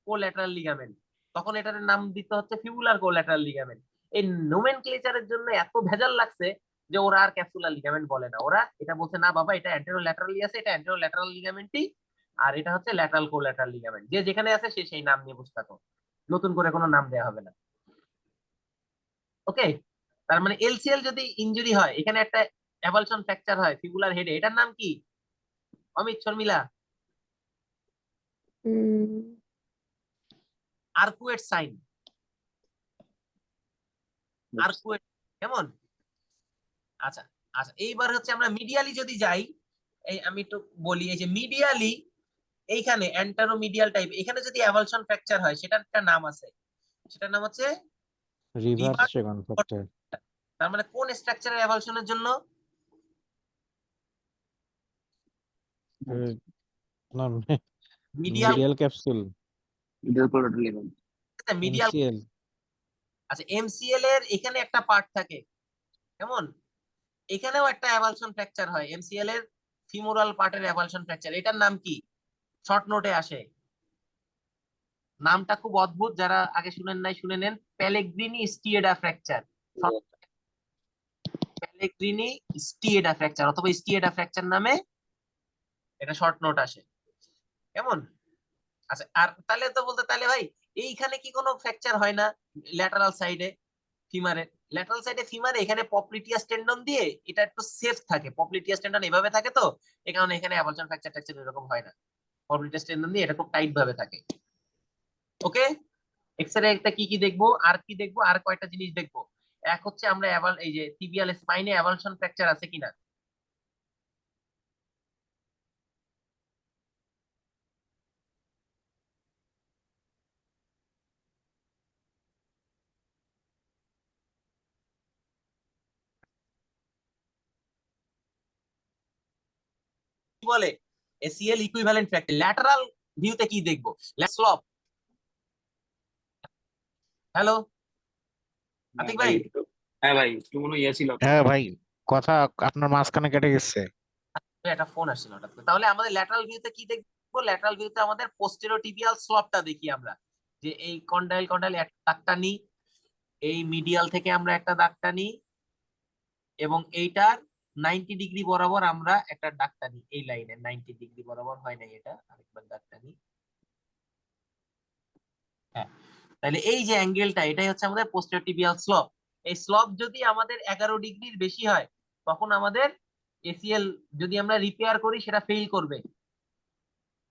কোল্যাটারাল লিগামেন্ট, তখন এটার নাম দিতে হচ্ছে ফিবুলার কোল্যাটারাল লিগামেন্ট। এই নোমেনক্লেচারের জন্য এত ভেজাল লাগছে যে ওরা আর ক্যাপসুলার লিগামেন্ট বলে না, ওরা এটা বলছে না বাবা, এটা অ্যান্টেরো ল্যাটারালি আছে, এটা অ্যান্টেরো ল্যাটারাল লিগামেন্টই, আর এটা হচ্ছে ল্যাটারাল কোল্যাটারাল লিগামেন্ট, যে যেখানে আছে সে সেই নাম নিয়ে বসে থাকো, নতুন করে কোনো নাম দেওয়া হবে না। ওকে, তার মানে এলসিএল যদি ইনজুরি হয়, এখানে একটা অ্যাভালশন ফ্র্যাকচার হয় ফিবুলার হেডে, এটার নাম কি Amit, Sharmila? Arcuate sign, arcuate. কেমন, আচ্ছা। আচ্ছা, এইবার হচ্ছে আমরা মিডিয়ালি যদি যাই, এই আমি একটু বলি, এই যে মিডিয়ালি এইখানে অ্যান্টারোমিডিয়াল টাইপ, এখানে যদি অ্যাভালশন ফ্র্যাকচার হয় সেটার একটা নাম আছে, সেটার নাম হচ্ছে রিভার্স রিভার্স। Second fracture. তার মানে কোন স্ট্রাকচারের অ্যাভালশনের জন্য? না, medial, medial capsule, medial. MCL. আচ্ছা, এমসিএল এর এখানে একটা পার্ট থাকে, কেমন, এখানেও একটা অ্যাভালশন ফ্র্যাকচার হয়, এমসিএল এর ফিমোরাল পার্টের অ্যাভালশন ফ্র্যাকচার, এটার নাম কি? শর্ট নোটে আসে, নামটা খুব অদ্ভুত, যারা আগে শুনেন নাই শুনে নেন, প্যালেগ্রিনি স্টিয়েডা ফ্র্যাকচার, প্যালেগ্রিনি স্টিয়েডা ফ্র্যাকচার অথবা স্টিয়েডা ফ্র্যাকচার নামে এটা শর্ট নোট আসে। কেমন, আচ্ছা, আর তাহলে তো বলতে, তাহলে ভাই এইখানে কি কোনো ফ্র্যাকচার হয় না ল্যাটারাল সাইডে ফিমারে? ল্যাটারাল সাইডে ফিমারে এখানে পপ্লিটিয়াস টেন্ডন দিয়ে এটা একটু সেফ থাকে, পপ্লিটিয়াস টেন্ডন এভাবে থাকে তো এই কারণে এখানে অ্যাভালশন ফ্র্যাকচার ট্যাকচার এরকম হয় না, পপ্লিটিয়াস টেন্ডন দিয়ে এটা খুব টাইট ভাবে থাকে। ওকে, এক্সরে একটা কি কি দেখবো আর কি দেখবো, আর কয়টা জিনিস দেখবো। এক হচ্ছে আমরা এই যে টিবিয়াল স্পাইনে অ্যাভালশন ফ্র্যাকচার আছে কিনা, কি বলে এসিএল ইকুইভ্যালেন্ট ফ্র্যাকচার। ল্যাটারাল ভিউতে কি দেখবো, স্লপ। হ্যালো আতিক ভাই, হ্যাঁ ভাই একটু মনে হয় ইয়ে ছিল। হ্যাঁ ভাই, কথা আপনার মাঝখানে কেটে গেছে। একটা ফোন আসছিল হঠাৎ করে। তাহলে আমাদের ল্যাটারাল ভিউতে কি দেখবো, ল্যাটারাল ভিউতে আমাদের পোস্টেরোটিবিয়াল স্লপটা দেখি আমরা, যে এই কন্ডাইল একটা দাগটা নিই, এই মিডিয়াল থেকে আমরা একটা দাগটা নিই এবং এইটার 90 ডিগ্রি বরাবর আমরা একটা দাগটা নিই, এই লাইনে 90 ডিগ্রি বরাবর হয় নাই, এটা আরেকবার দাগটা নিই। হ্যাঁ, তাহলে এই যে অ্যাঙ্গেলটা এটাই হচ্ছে আমাদের পোস্টেরোটিবিয়াল স্লপ। এই স্লপ যদি আমাদের 11 ডিগ্রির বেশি হয় তখন আমাদের এসিএল যদি আমরা রিপেয়ার করি সেটা ফেল করবে।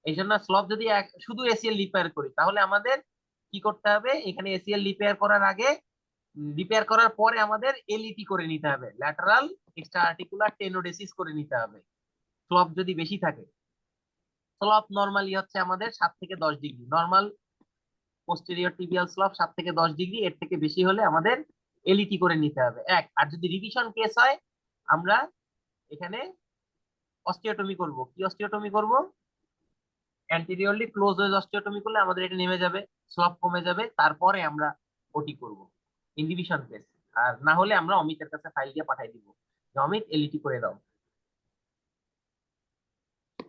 এই জন্য স্লপ যদি শুধু এসিএল রিপেয়ার করি তাহলে আমাদের কি করতে হবে, এখানে এসিএল রিপেয়ার করার আগে, রিপেয়ার করার পরে আমাদের এলইটি করে নিতে হবে, ল্যাটারাল এক্সট্রা আর্টিকুলার টেনোডেসিস করে নিতে হবে স্লপ যদি বেশি থাকে। স্লপ নরমালি হচ্ছে আমাদের 7 থেকে 10 degree, normal posterior tibial slope 7 থেকে 10 ডিগ্রি, এর থেকে বেশি হলে আমাদের এলইটি করে নিতে হবে এক। আর যদি রিভিশন কেস হয় আমরা এখানে অস্টিওটমি করব। কি অস্টিওটমি করব, অ্যান্টেরিয়রলি ক্লোজ হয়ে অস্টিওটমি করলে আমাদের এটা নেমে যাবে, স্লপ কমে যাবে, তারপরে আমরা ওটি করব ইনহিবিশন কেস। আর না হলে আমরা অমিতের কাছে ফাইল দিয়ে পাঠিয়ে দিব যে অমিত এলইটি করে দাও।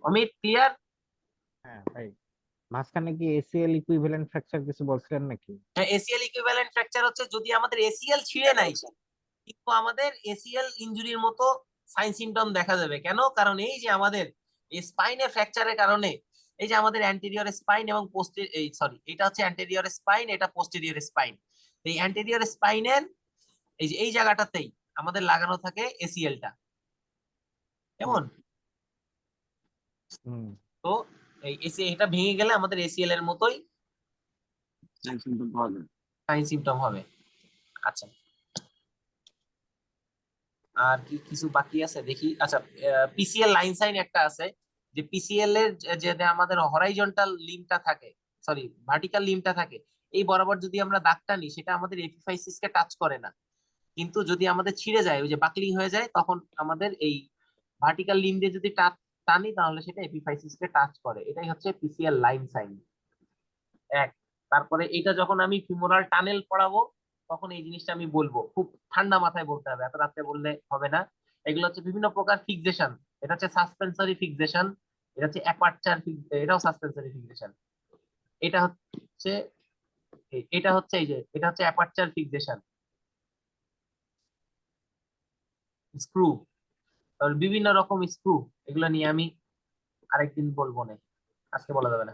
অমিত ক্লিয়ার? হ্যাঁ ভাই, মাঝখানে কি এসিএল ইকুইভ্যালেন্ট ফ্র্যাকচার কিছু বলছিলেন নাকি? হ্যাঁ, এসিএল ইকুইভ্যালেন্ট ফ্র্যাকচার হচ্ছে যদি আমাদের এসিএল ছিঁড়ে নাই কিন্তু আমাদের এসিএল ইনজুরির মতো সাইন সিমটম দেখা যাবে। কেন? কারণ এই যে আমাদের স্পাইনে ফ্র্যাকচারের কারণে এই যে আমাদের অ্যান্টেরিয়র স্পাইন এবং এটা হচ্ছে অ্যান্টেরিয়র স্পাইন, এটা পোস্টেরিয়র স্পাইন। এই অ্যান্টেরিয়র স্পাইনের এই যে এই জায়গাটাতেই আমাদের লাগানো থাকে এসিএলটা, কেমন? তো এই এটা ভেঙে গেলে আমাদের এসিএল এর মতোই সাইন সিমটম হবে। আচ্ছা, আর কি কিছু বাকি আছে দেখি। আচ্ছা, পিসিএল লাইন সাইন একটা আছে, যে পিসিএল এর যে আমাদের হরাইজন্টাল লিম্বটা থাকে, সরি ভার্টিক্যাল লিম্বটা থাকে, এই বরাবর যদি আমরা দাগটা নিই সেটা আমাদের এপিফাইসিস কে টাচ করে না, কিন্তু যদি আমাদের ছিঁড়ে যায় ওই যে বাকলিং হয়ে যায় তখন আমাদের এই ভার্টিক্যাল লিম্ব দিয়ে যদি টানি তাহলে সেটা এপিফাইসিস কে টাচ করে। এটাই হচ্ছে পিসিএল লাইন সাইন এক। তারপরে এটা যখন আমি ফিমোরাল টানেল পড়াবো তখন এই জিনিসটা আমি বলবো, খুব ঠান্ডা মাথায় বলতে হবে, এত রাত্রে বললে হবে না। এগুলো হচ্ছে বিভিন্ন প্রকার ফিক্সেশন, এটা হচ্ছে সাসপেন্সরি ফিক্সেশন, এটা হচ্ছে অ্যাপারচার, এটাও সাসপেন্সরি ফিক্সেশন। এটা হচ্ছে এই যে এটা হচ্ছে অ্যাপারচার ফিক্সেশন, স্ক্রু, বিভিন্ন রকম স্ক্রু, এগুলো নিয়ে আমি আরেকদিন বলবো না, আজকে বলা যাবে না।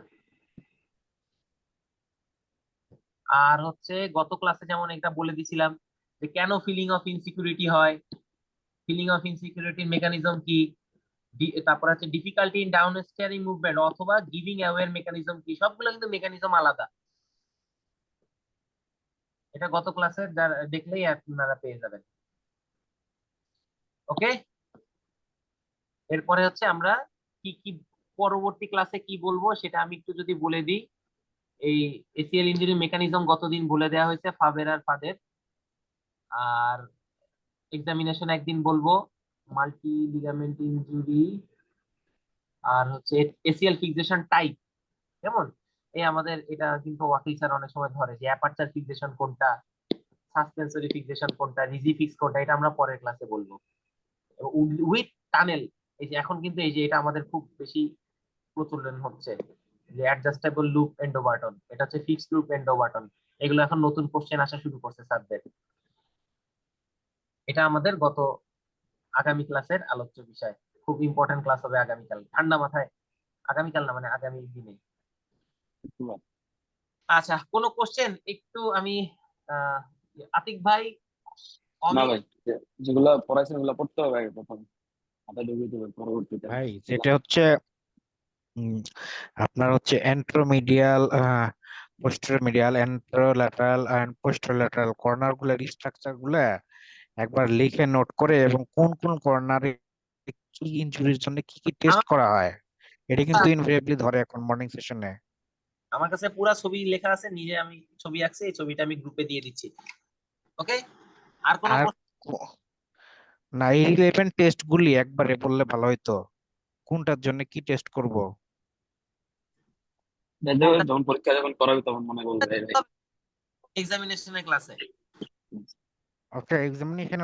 আর হচ্ছে গত ক্লাসে যেমন এটা বলে দিছিলাম যে কেন ফিলিং অফ ইনসিকিউরিটি হয়, ফিলিং অফ ইনসিকিউরিটির মেকানিজম কি, তারপর আছে difficulty in down steering movement অথবা গিভিং অ্যাওয়ে মেকানিজম কি, সবগুলো কিন্তু মেকানিজম আলাদা। এটা গত ক্লাসে দেখলেই আপনারা পেয়ে যাবেন। ওকে, এরপরে হচ্ছে আমরা কি কি পরবর্তী ক্লাসে কি বলবো সেটা আমি একটু যদি বলে দিই। এই এসিএল ইনজুরি মেকানিজম গতদিন বলে দেওয়া হয়েছে, ফাবের আর ফাদের। আর এক্সামিনেশন একদিন বলবো মাল্টি লিগামেন্ট ইনজুরি, আর হচ্ছে এসিএল ফিক্সেশন টাইপ, কেমন? এই আমাদের এটা কিন্তু ওয়াকিল স্যার অনেক সময় ধরে যে অ্যাপারচার ফিক্সেশন কোনটা, সাসপেন্সরি ফিক্সেশন কোনটা, রিজিফিক্স কোনটা, এটা আমরা পরের ক্লাসে বলবো। উইথ টানেল, এই যে এখন কিন্তু এই যে এটা আমাদের খুব বেশি প্রচলন হচ্ছে যে অ্যাডজাস্টেবল লুপ এন্ডোবার্টন, এটা হচ্ছে ফিক্সড লুপ এন্ডোবার্টন, এগুলো এখন নতুন কোশ্চেন আসা শুরু করছে স্যারদের। এটা আমাদের আগামী ক্লাসের আলোচ্য বিষয়, খুব ইম্পর্টেন্ট ক্লাস হবে আগামীকাল, ঠান্ডা মাথায়, আগামীকাল না মানে আগামী দিনে। আচ্ছা, কোনো কোশ্চেন একটু আমি আতিক ভাই না ভাই, যেগুলো পড়াইছেন ওগুলো পড়তে হবে আগে প্রথম, মাথায় ঢুকে দিতে হবে পরবর্তীতে। ভাই যেটা হচ্ছে উম, আপনার হচ্ছে এন্ট্রোমিডিয়াল, পোস্টেরোমিডিয়াল, এন্ট্রোল্যাটারাল এন্ড পোস্টেরোল্যাটারাল কর্নার গুলার স্ট্রাকচার গুলা একবার লিখে নোট করে, এবং কোন কোন কর্নারে কি ইনজুরির জন্য কি কি টেস্ট আমার করা হয়, এটা কিন্তু ইনভেরিয়েবলি ধরে এখন মর্নিং সেশনে। আমার কাছে পুরা ছবি লেখা আছে, নিজে আমি ছবি আঁকছি, এই ছবিটা আমি গ্রুপে দিয়ে দিচ্ছি। ওকে, আর কোনো আর প্রশ্ন? না, এই রিলেভেন্ট টেস্ট গুলি একবারে বললে ভালো হইতো, কোনটার জন্য কি টেস্ট করব। যখন পরীক্ষা যখন করাবে তখন মনে বলবে ভাই। এক্সামিনেশনের ক্লাসে। ওকে, এক্সামিনেশন